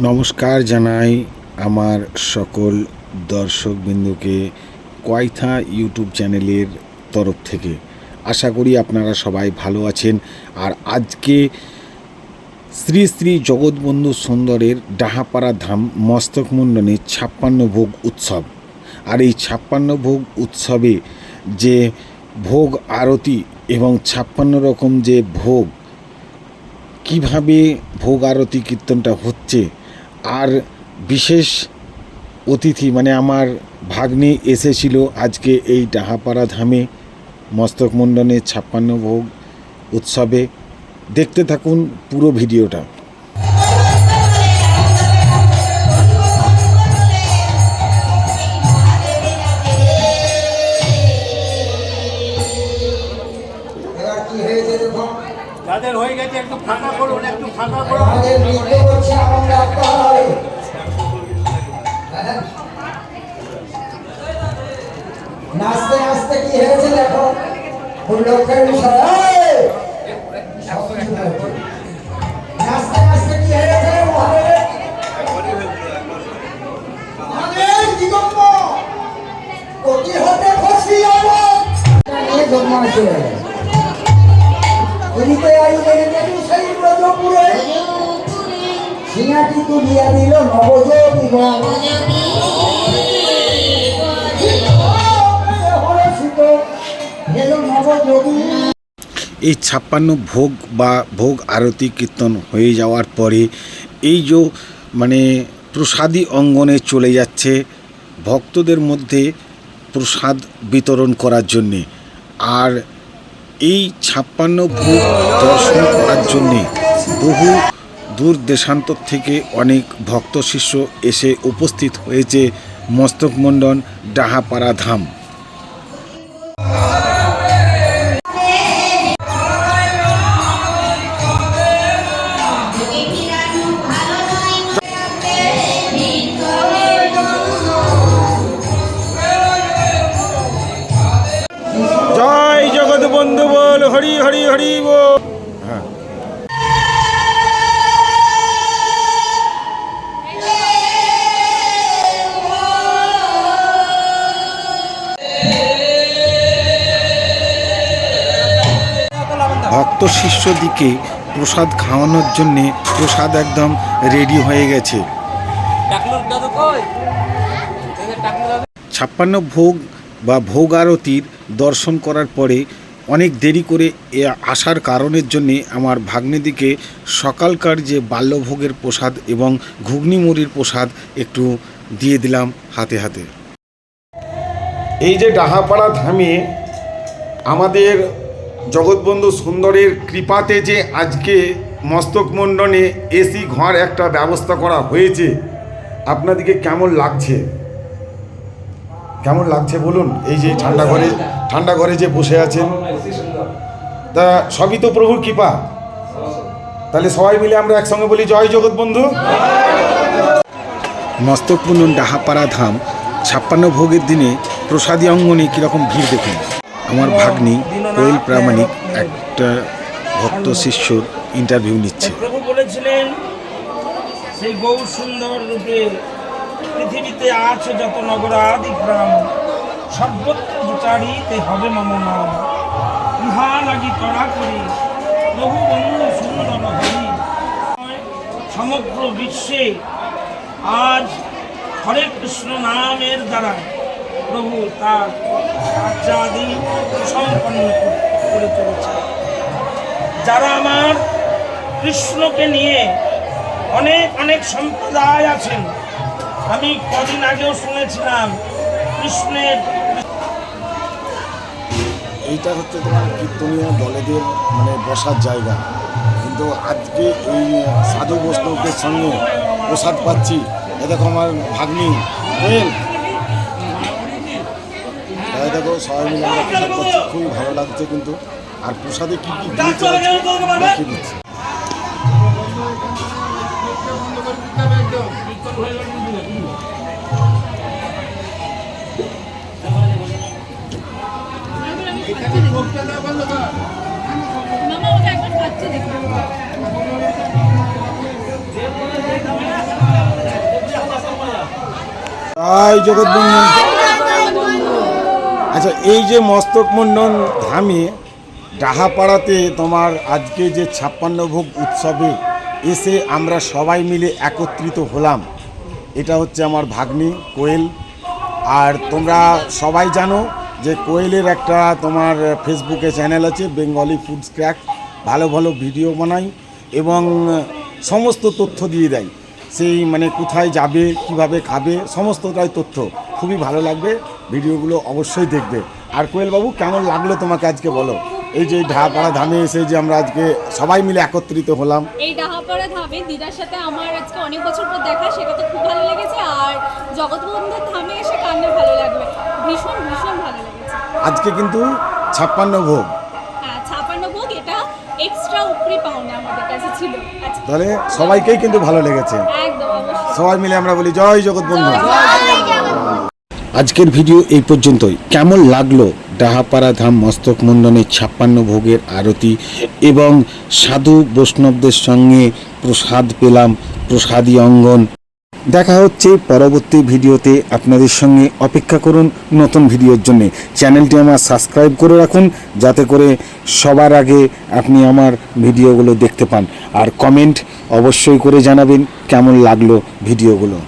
নমস্কার জানাই আমার সকল দর্শকবৃন্দকে কয়থা ইউটিউব চ্যানেলের তরফ থেকে। আশা করি আপনারা সবাই ভালো আছেন। আর আজকে শ্রী শ্রী জগৎবন্ধু সুন্দরের ডাহাপাড়া ধাম মস্তক মুন্ডনে ৫৬ ভোগ উৎসব। আর এই ৫৬ ভোগ উৎসবে যে ভোগ আরতি এবং ৫৬ রকম যে ভোগ, কিভাবে ভোগ আরতি কীর্তনটা হচ্ছে, আর বিশেষ অতিথি মানে আমার ভাগ্নি এসেছিল আজকে এই ডাহাপাড়া ধামে মস্তক মুন্ডনে ৫৬ ভোগ উৎসবে। দেখতে থাকুন পুরো ভিডিওটা। যাদের হয়ে গেছে একটু ফাঁকা করুন, একটু ফাঁকা করুন। নাচতে নাচতে কি হয়েছে দেখো, ফুলকের বিষয় নাচতে নাচতে কি হয়েছে মহাদেব দিগম্ব কোটি হতে খুশি হবো নিয়ে জন্মাছে। এদিকে আইলেন সেই ব্রজপুরে সিংহাটি তুলিয়া দিল নবযোগীগণ। এই ৫৬ ভোগ বা ভোগ আরতি কীর্তন হয়ে যাওয়ার পরে এই যে প্রসাদী অঙ্গনে চলে যাচ্ছে ভক্তদের মধ্যে প্রসাদ বিতরণ করার জন্যে। আর এই ৫৬ ভোগ দর্শন করার জন্যে বহু দূর দেশান্তর থেকে অনেক ভক্ত শিষ্য এসে উপস্থিত হয়েছে মস্তক মুন্ডন ডাহাপাড়া ধাম। জয় জগৎ বন্ধু বল, হরি হরি হরি বল। হ্যাঁ, ভক্ত শিষ্যদিকে প্রসাদ খাওয়ানোর জন্যে প্রসাদ একদম রেডি হয়ে গেছে। ৫৬ ভোগ বা ভোগ আরতির দর্শন করার পরে অনেক দেরি করে আসার কারণের জন্যে আমার ভাগ্নেদিকে সকালকার যে বাল্যভোগের প্রসাদ এবং ঘুগনি মুড়ির প্রসাদ একটু দিয়ে দিলাম হাতে হাতে। এই যে ডাহাপাড়া ধামে আমাদের জগৎবন্ধু সুন্দরের কৃপাতে যে আজকে মস্তক মুন্ডনে এসি ঘর একটা ব্যবস্থা করা হয়েছে, আপনাদেরকে কেমন লাগছে বলুন? এই যে ঠান্ডা ঘরে যে বসে আছেন, তা সবই তো প্রভুর কৃপা। তাহলে সবাই মিলে আমরা একসঙ্গে বলি জয় জগৎবন্ধু। মস্তক মুন্ডন ডাহাপাড়া ধাম ৫৬ ভোগের দিনে প্রসাদী অঙ্গনে কীরকম ভিড় দেখুন। আমার ভাগ্নি কোয়েল প্রামাণিক একটা ভক্ত শিষ্যর ইন্টারভিউ নিচ্ছে। প্রভু বলেছিলেন সেই গৌর সুন্দর রূপে পৃথিবীতে আছে যত নগরাদি গ্রাম, সর্বত্র বিচারিতে হবে মম নাম। ইহা লাগি তড়া করি প্রভু বন্ধু সুন্দর হরি। সমগ্র বিশ্বে আজ হরে কৃষ্ণ নামের দ্বারা প্রভু তার কার্যাদি সম্পন্ন করে চলেছে। যারা আমার কৃষ্ণকে নিয়ে অনেক সম্প্রদায় আছেন, আমি কদিন আগেও শুনেছিলাম কৃষ্ণের এইটা হচ্ছে তোমার কীর্তনীয় দলেদের বসার জায়গা, কিন্তু আজকে এই সাধু বৈষ্ণবদের সঙ্গে প্রসাদ পাচ্ছি। এ দেখো আমার ভাগ্নি কোয়েল, দেখো সবাই মিলে আমরা প্রসাদ পাচ্ছি, খুবই ভালো লাগছে। কিন্তু আর প্রসাদে কী কী দিয়েছে দেখিয়ে দিচ্ছি। মামা ওটা একবার খাচ্ছে দেখো। জয় জগৎবন্ধু। আচ্ছা, এই যে মস্তক মুন্ডন ধামে ডাহাপাড়াতে তোমার আজকে যে 56 ভোগ উৎসবে এসে আমরা সবাই মিলে একত্রিত হলাম, এটা হচ্ছে আমার ভাগ্নি কোয়েল। আর তোমরা সবাই জানো যে কোয়েলের একটা তোমার ফেসবুকে চ্যানেল আছে, বেঙ্গলি ফুডস ক্র্যাক। ভালো ভালো ভিডিও বানাই এবং সমস্ত তথ্য দিয়ে দেয়। সেই মানে কোথায় যাবে, কিভাবে খাবে, সমস্তটাই তথ্য। খুবই ভালো লাগবে, ভিডিওগুলো অবশ্যই দেখবে। আর কোয়েল বাবু, কেমন লাগলো তোমাকে আজকে বলো, এই যে ডাহাপাড়া ধামে এসে যে আমরা আজকে সবাই মিলে একত্রিত হলাম? এই ডাহাপাড়া ধামে দিদার সাথে আমার আজকে অনেক বছর পর দেখা, সেটা তো খুব ভালো লেগেছে। আর জগৎবন্ধুর ধামে এসে কান্না ভালো লাগবে, ভীষণ ভীষণ ভালো লেগেছে। আজকে কিন্তু 56 ভোগ, হ্যাঁ 56 ভোগ, এটা এক্সট্রা উপরি পাওনা আমাদের কাছে ছিল আজকে। তাহলে সবাইকেই কিন্তু ভালো লেগেছে। একদম, অবশ্যই। সবাই মিলে আমরা বলি জয় জগৎবন্ধু। জয় জগৎবন্ধু। আজকের ভিডিও এই পর্যন্তই। কেমন লাগলো ডাহাপাড়া ধাম মস্তক মুন্ডনের 56 ভোগের আরতি এবং সাধু বৈষ্ণবদের সঙ্গে প্রসাদ পেলাম, প্রসাদী অঙ্গন। দেখা হচ্ছে পরবর্তী ভিডিওতে। আপনাদের সঙ্গে অপেক্ষা করুন নতুন ভিডিওর জন্য। চ্যানেলটি আমার সাবস্ক্রাইব করে রাখুন, যাতে করে সবার আগে আপনি আমার ভিডিওগুলো দেখতে পান। আর কমেন্ট অবশ্যই করে জানাবেন কেমন লাগলো ভিডিওগুলো।